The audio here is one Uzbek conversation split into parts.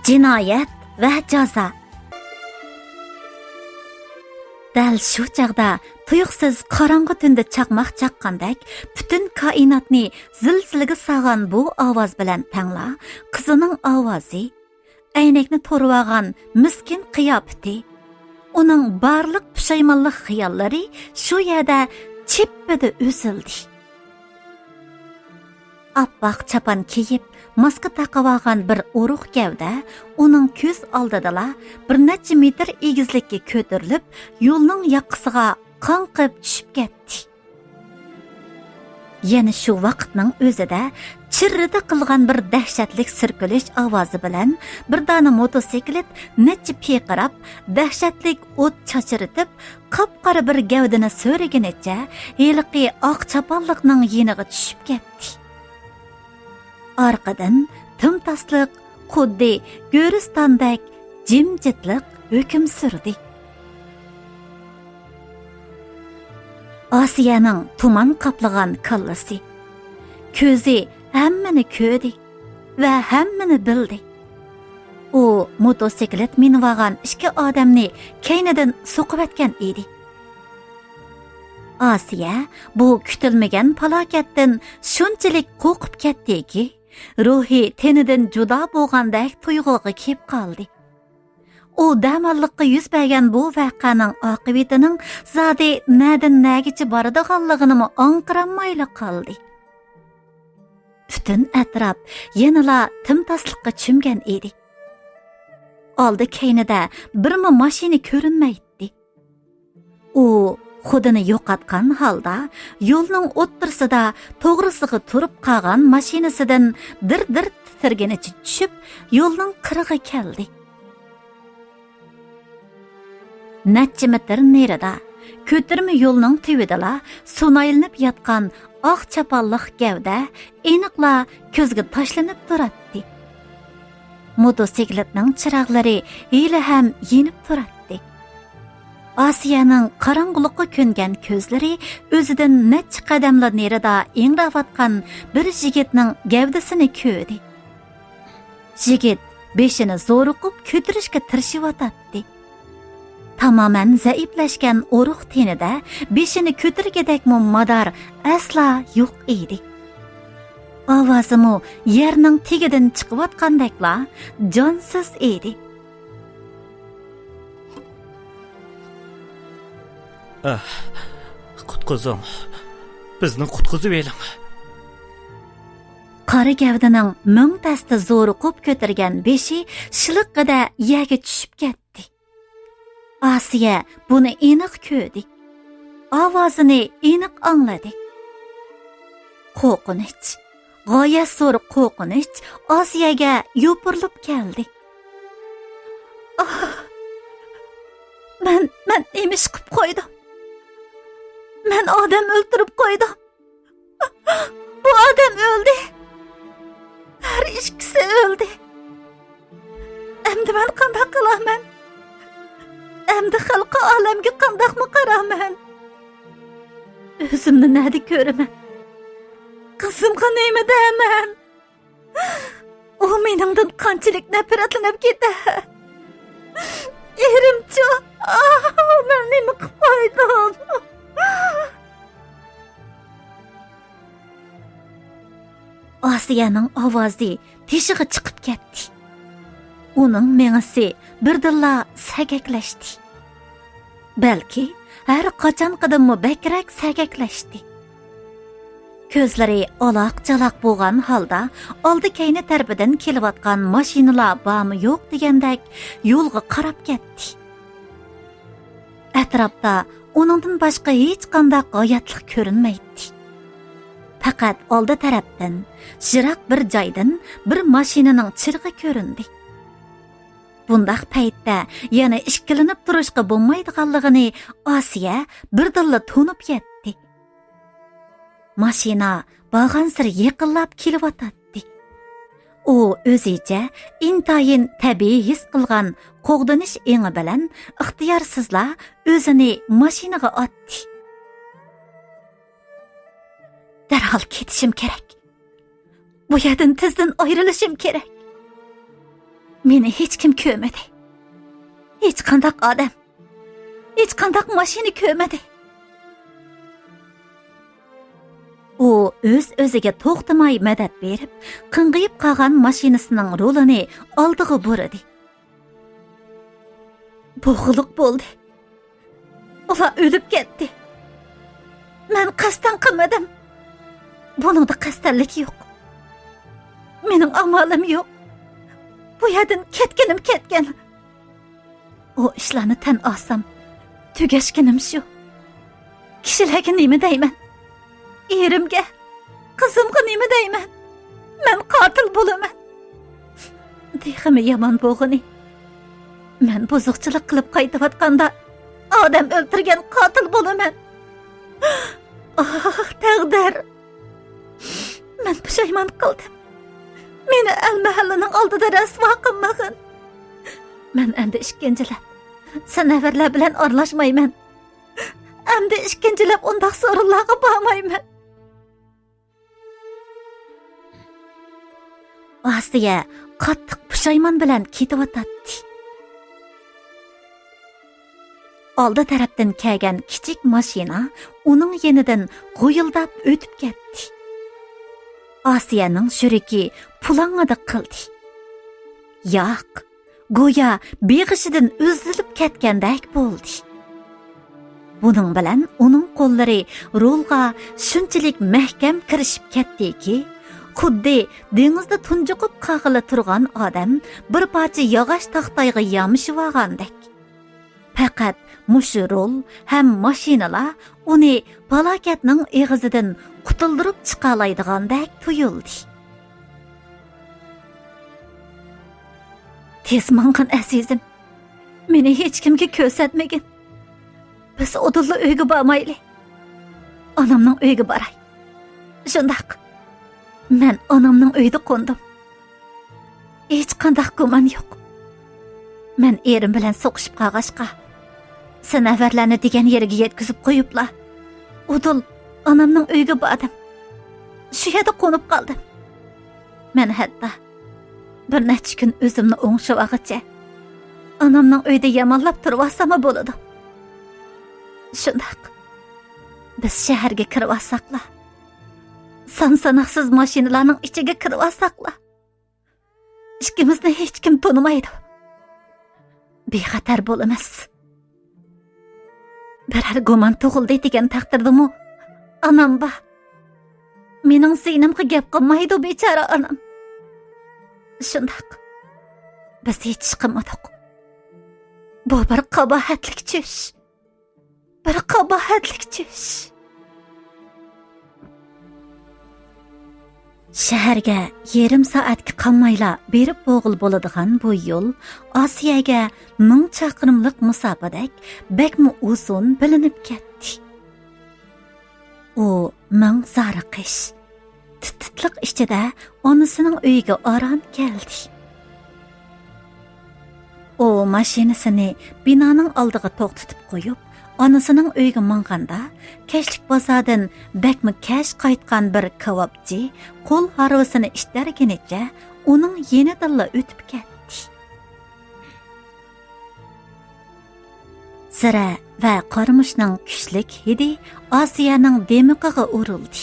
Jinoyat va jazo. Dal shu chaqda tuyuqsiz qorong'i tunda chaqmoq chaqqandek butun koinotni zilzilaga solgan bu ovoz bilan tangla qizining ovozi, aynakni to'rvagan miskin qiyofati, uning barliq pushaymonlik xiyollari shu yerda chippida uzildi. Appoq chapan kiyib, maska taqib olgan bir urug' gavda uning ko'z oldida bir necha metr egizlikka ko'tarilib, yo'lning yoqasiga qonqib tushib ketdi. Yana shu vaqtning o'zida chirrida qilgan bir dahshatlik sirkilish ovozi bilan bir dona motosiklet necha piqirab, dahshatlik o't chachiritib, qop-qora bir gavdani so'ragunicha heliqi oq chaponliqning yeniga tushib ketdi. Arqadan timtasliq, xuddi Go'ristondek jimjitlik hukm surdi. Asiyaning tuman qaplagan kallasi, ko'zi hammani ko'rdi va hammani bildi. U motosiklet minib olgan ikki odamni kaynidan so'qib etgan edi. Asiya bu kutilmagan falokatdan shunchalik qo'rqib ketdiki, ruhi tenidan judo bo'lgandek tuyg'uga kelib qoldi. U damalliqqa yuz bergan bu voqeaning oqibatining zodi nadan nagicha boradiganligini anqiranmayla qoldi. Butun atrof yanala timtasliqqa cho'mgan edi. Oldi keynida birma mashina ko'rinmaydi. U xudini yo'qotgan holda yo'lning o'ttirsida to'g'risiga turib qolgan mashinasidan dir-dir titirganicha tushib, yo'lning qirig'i keldi. Necha metr nerida, ko'tirma yo'lning tubida sunaylanib yotgan oq chaponliq gavda aniqla ko'zga tashlanib turadi. Motosikletning chiroqlari hali ham yenib turadi. Asiyaning qorong'ulikqa ko'ngan ko'zlari o'zidan necha qadamlar nerida ingravotgan bir yigitning gavdasini ko'rdi. Yigit beshini zo'riqib ko'tarishga tirishayotdi. Tamoman zaiflashgan o'ruq tenida beshini ko'targidek mador asla yo'q edi. Ovozimi yerning tegidan chiqayotgandekla jonsiz edi. Qutqizing. Bizni qutqizib eling. Qora gavdaning ming tasta zo'riqib ko'targan beshi shiliqqida yerga tushib ketdi. Asiya buni aniq ko'rdi. Ovozini aniq angladi. Qo'rqinch, g'oyat zo'r qo'rqinch Asiyaga yopirilib keldi. Men nemish qilib qo'ydim. Men odam o'ldirib qo'ydim. Bu odam o'ldi. Har ikkisi o'ldi. Endi men qanday qilaman? Endi xalqi olamga qandaqmi qaraman? O'zimni nada ko'raman? Qizimga nima deyman? U meningdan qanchalik nafratlanib ketdi. Erimchi, men nima qilib qo'ydim? Asiyaning ovozi teshig'i chiqib ketdi. Uning mengisi birdilla sagaklashdi. Balki har qachon qadimmi bakrak sagaklashdi. Ko'zlari aloq-jaloq bo'lgan holda oldi kayni tarafidan kelayotgan mashinalar bormi yo'q degandek yo'lga qarab ketdi. Atrofda uningdan boshqa hech qanday g'oyatlik ko'rinmaydi. Faqat oldi tarafdan, yiroq bir joydan bir mashinaning chirg'i ko'rindi. Bundaq paytda yana ishkilinib turishga bo'lmaydiganligini Asiya birdilla to'nib yetdi. Mashina bag'ansir yaqinlab kelyotdi. U o'zicha intayin tabiiy his qilgan qo'g'dinish engi bilan ixtiyorsizla o'zini mashinaga otdi. Darhol ketishim kerak. Bu yerdan tezdan ayrilishim kerak. Meni hech kim ko'rmadi. Hech qanday odam, hech qanday mashina ko'rmadi. U o'z-o'ziga to'xtamay madad berib, qing'iyib qolgan mashinasining rolini oldiga burdi. Bo'g'iliq bo'ldi. Ular o'lib ketdi. Men qasddan qilmadim. Buningda qasddanlik yo'q. Mening amalim yo'q. Bu yerdan ketganim ketgan. O ishlarni tan olsam, tugashganim shu. Kishilarga nima deyman? Erimga, qizimga nima deyman? Men qotil bo'laman. Dehimi yomon bo'g'ini. Men buzuqchilik qilib qaytayotganda odam o'ltirgan qotil bo'laman. Ah, taqdir. Men pushaymon qildim. Meni al-mahallaning oldida rasvo qilmag'in. Men endi ishkenchilab, sanavarlar bilan aralashmayman. Endi ishkenchilab undaq so'rinlarga bormayman. Asiya qattiq pushaymon bilan ketayotdi. Oldi tarafdan kelgan kichik mashina uning yenidan g'o'yildab o'tib ketdi. Asiyaning shuriki pulangada qildi. Yo'q, go'yo beg'ishidan uzilib ketgandek bo'ldi. Buning bilan uning qo'llari rolga shunchalik mahkam kirishib ketdiki, xuddi dengizda tunjiqib qag'ila turgan odam bir parcha yog'och taxtayga yamishib olgandek. Faqat mushu rol ham mashinalar uni falokatning eg'izidan qutuldirib chiqalaydigandek tuyuldi. Tez mang'in azizim, meni hech kimga ko'rsatmagin. Biz Odulla uyga bormayli. Onamning uyiga boray. Shundaq. Men onamning uyida qo'ndim. Hech qanday gumon yo'q. Men erim bilan so'qishib qolg'ashqa, sanavarlarni degan yeriga yetkazib qo'yiblar. Udul onamning uyiga bordim. Shu yerda qo'nib qoldim. Men hatto bir necha kun o'zimni o'ngshivag'icha onamning uyida yamanlab turib olsam bo'ladi. Shundaq. Biz shaharga kirib olsaqlar, son-sanoqsiz mashinalarning ichiga kirib olsaqlar, ikkimizni hech kim tonimaydi. Bexatar bo'lamiz. Biror gumon tug'ildi degan taqdirdami, onam bor. Mening ziynimga gap qilmaydi bechora onam. Shundaq. Biz hech chiqmadik. Bu bir qabohatlik tush. Bir qabohatlik tush. Shaharga yarim soatga qolmayla berib bo'g'il bo'ladigan bu yo'l Osiyaga 1000 chaqirimlik musofadak bakmi uzun bilinib ketdi. U ming zariqish, tititliq ichida onasining uyiga orom keldi. U mashinasini binoning oldiga to'xtatib qo'yib, onasining uyiga manganda kashlik bozordan bakmi kash qaytgan bir kavobchi qo'l harvasini ishtarganicha uning yenidilla o'tib ketdi. Zira va qarmushning kuchlik hidi Osiyaning demiqiga urildi.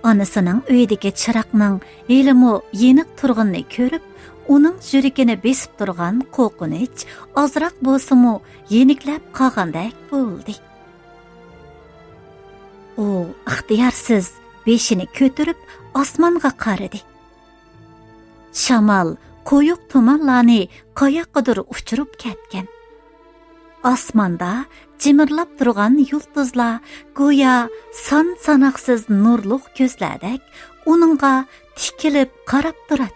Onasining uyidagi chiroqning elimi yeniq turganini ko'rib, uning yuragini besib turgan qo'rqinch ozroq bo'lsa-mu yeniklab qolgandek bo'ldi. U ixtiyorsiz beshini ko'tarib osmonga qaradi. Shamol qo'yiq tumanlarni qayoqqadir uchirib ketgan. Osmonda jimirlab turgan yulduzlar go'yo son-sanoqsiz nurliq ko'zlardek uningga tikilib qarab turadi.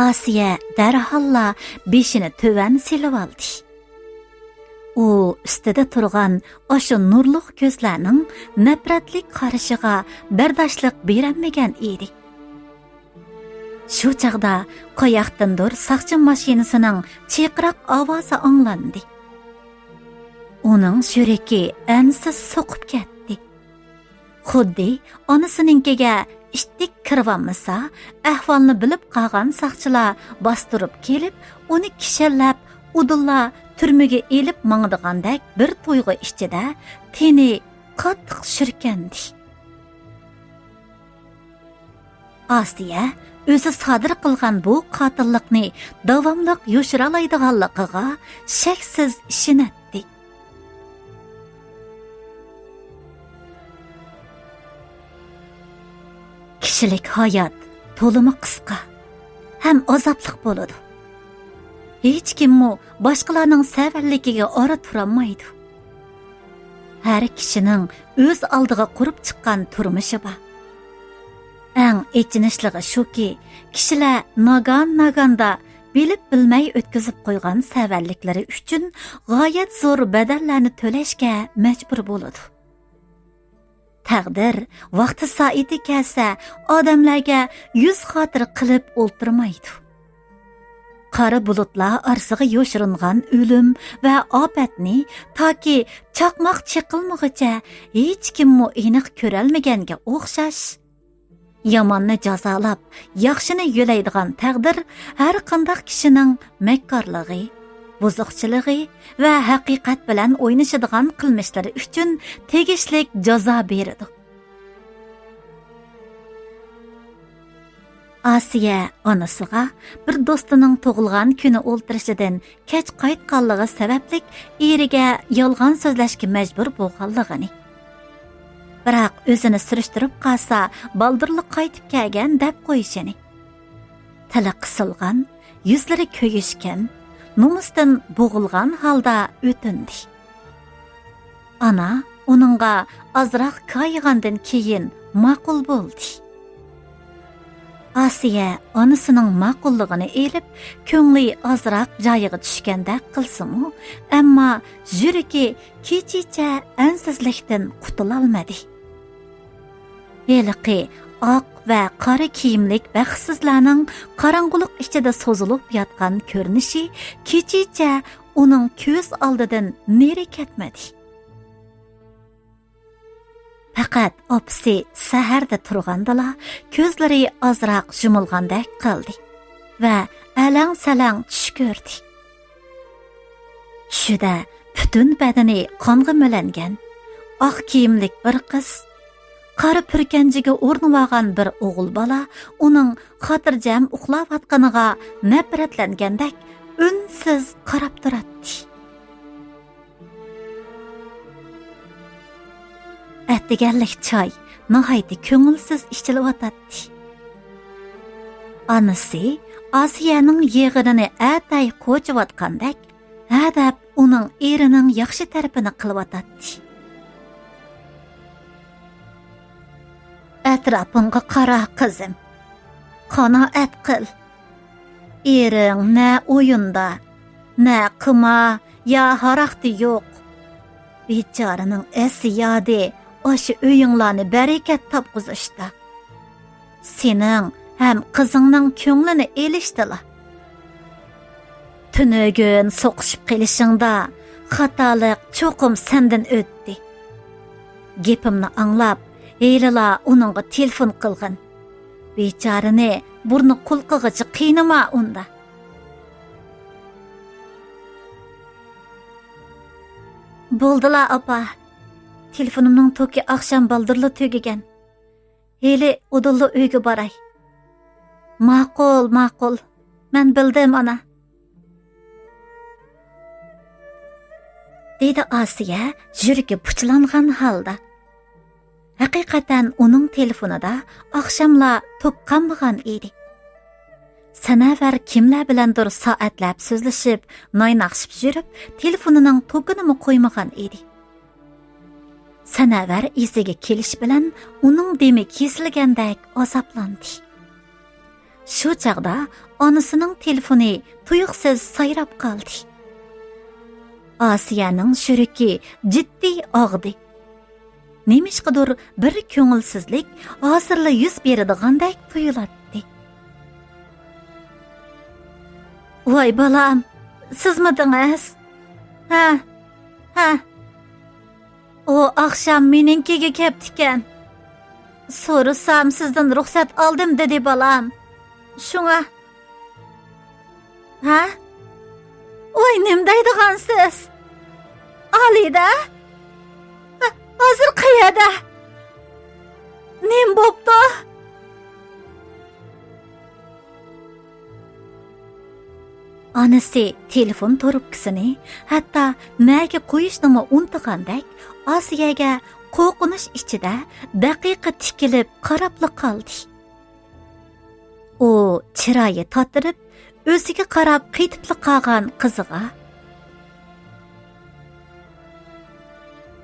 Asiya darhalla beshini tövan silib oldi. U ustida turgan o'sha nurliq ko'zlarning nafratlik qarishiga bardoshlik berolmagan edi. Shu chaqda qoyoqdandir saqchi mashinasining cheqiroq ovozi anglandi. Uning yuragi ansiz so'qib ketdi. Xuddi onasininkiga ishtik kirvanmasa, ahvolni bilib qolgan saqchilar bostirib kelib, uni kishallab, udulla turmaga elib mangdigandek bir to'yg'i ichida teni qattiq shirkandi. Asiya o'zi sodir qilgan bu qotillikni davomli yoshiralaydiganligiga shaksiz ishonadi. Kishilik hayot to'limi qisqa ham azobli bo'ladi. Hech kimmi boshqalarning savalligiga ora turolmaydi. Har kishining o'z oldiga qurib chiqqan turmushi bor. Eng echinishlig'i shuki, kishilar nagan-naganda bilib bilmay o'tkazib qo'ygan savalliklari uchun g'oyat zo'r badallarni to'lashga majbur bo'ladi. Taqdir vaqti soati kelsa, odamlarga yuz xotir qilib o'ltirmaydi. Qora bulutlar orasiga yoshiringan o'lim va ofatni toki chaqmoq chiqilmag'icha hech kimmo aniq ko'rolmaganga o'xshash. Yomonni jazolab, yaxshini yo'laydigan taqdir har qanday kishining makkorligi, buzuqchiligi va haqiqat bilan o'ynashadigan qilmishlari uchun tegishli jazo beradi. Asiya onasiga bir do'stining tug'ilgan kuni o'ltirishidan kech qaytganligi sababli eriga yolg'on so'zlashga majbur bo'lganligini, biroq o'zini surishtirib qolsa baldirli qaytib kelgan deb qo'yishini, tili qisilgan, yuzlari ko'yishgan, nomusdan bo'g'ilgan holda o'tindi. Ana uningga ozroq koyigandan keyin ma'qul bo'ldi. Asiya onasining ma'qulligini elib, ko'ngli ozroq joyiga tushgandek qilsa-mu, ammo yuragi kechicha ansizlikdan qutulolmadi. Heliqi oq va qora kiyimlik baxtsizlarning qorong'ulik ichida so'zilib yotgan ko'rinishi kechicha uning ko'z oldidan neri ketmadi. Faqat opsi saharda turgandala ko'zlari ozroq yumilgandek qildi va alang-salang tush ko'rdi. Tushida butun badani qonga milangan, oq kiyimlik bir qiz, qora purkanjiga o'rnib olgan bir o'g'il bola uning xotirjam uxlayotganiga nafratlangandek unsiz qarab turadi. Atdiganlik choy nihoyatda ko'ngilsiz ichilayotdi. Onasi Asiyaning yig'inini atay qo'chiyotgandek, hadab uning erining yaxshi tarafini qilyotdi. Atrofingga qara qizim, qanoat qil. Ering na o'yinda, na qima ya haraqti yo'q. Bechoraning asiyadi o'sha o'yinlarni barakat topqizishdi. Sening ham qizingning ko'nglini elishdilar. Tunugun so'qishib qilishingda xatolik cho'qim sendan o'tdi. Gapimni anglab, Eylala uningga telefon qilgin. Bechorani burni qulqig'icha qiynama unda. Bo'ldilar opa. Telefonimning toki oqshom baldirli tugagan. Heli udulli uyga boray. Ma'qul. Men bildim ana. Dedi Asiya yuragi puchlangan holda. Haqiqatan uning telefonida oqshomlar to'qqanmagan edi. Sanavar kimlar bilandir soatlab so'zlashib, noynaqshib yurib, telefonining to'kinimi qo'ymagan edi. Sanavar esiga kelish bilan uning demi kesilgandek azoblandi. Shu chaqda onasining telefoni tuyuqsiz sayrab qoldi. Asiyaning shuriki jiddiy og'di. Nemishqidir bir ko'ngilsizlik hozirla yuz beradigandek tuyuladi. Voy balam, sizmidingiz? Ha. O oqshom meningkiga kelibdi ekan. So'rasam sizdan ruxsat oldim dedi bolam. Shunga. Ha? Voy, nim deydigansiz? Alida? Hozir qayerda? Nim bo'pti? Anasi telefon trubkasini hatto naga qo'yishnimi unutgandek Osiyaga qo'rqinish ichida daqiqa tikilib qarabla qoldi. U chiroyi totirib, o'ziga qarab qaytibli qolgan qiziga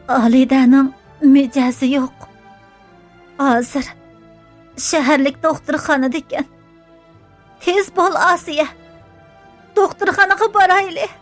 Alidaning mijozi yo'q. Hozir shaharlik doktorxonada ekan. Tez bo'l Osiya. Doktorxonaga boraylik.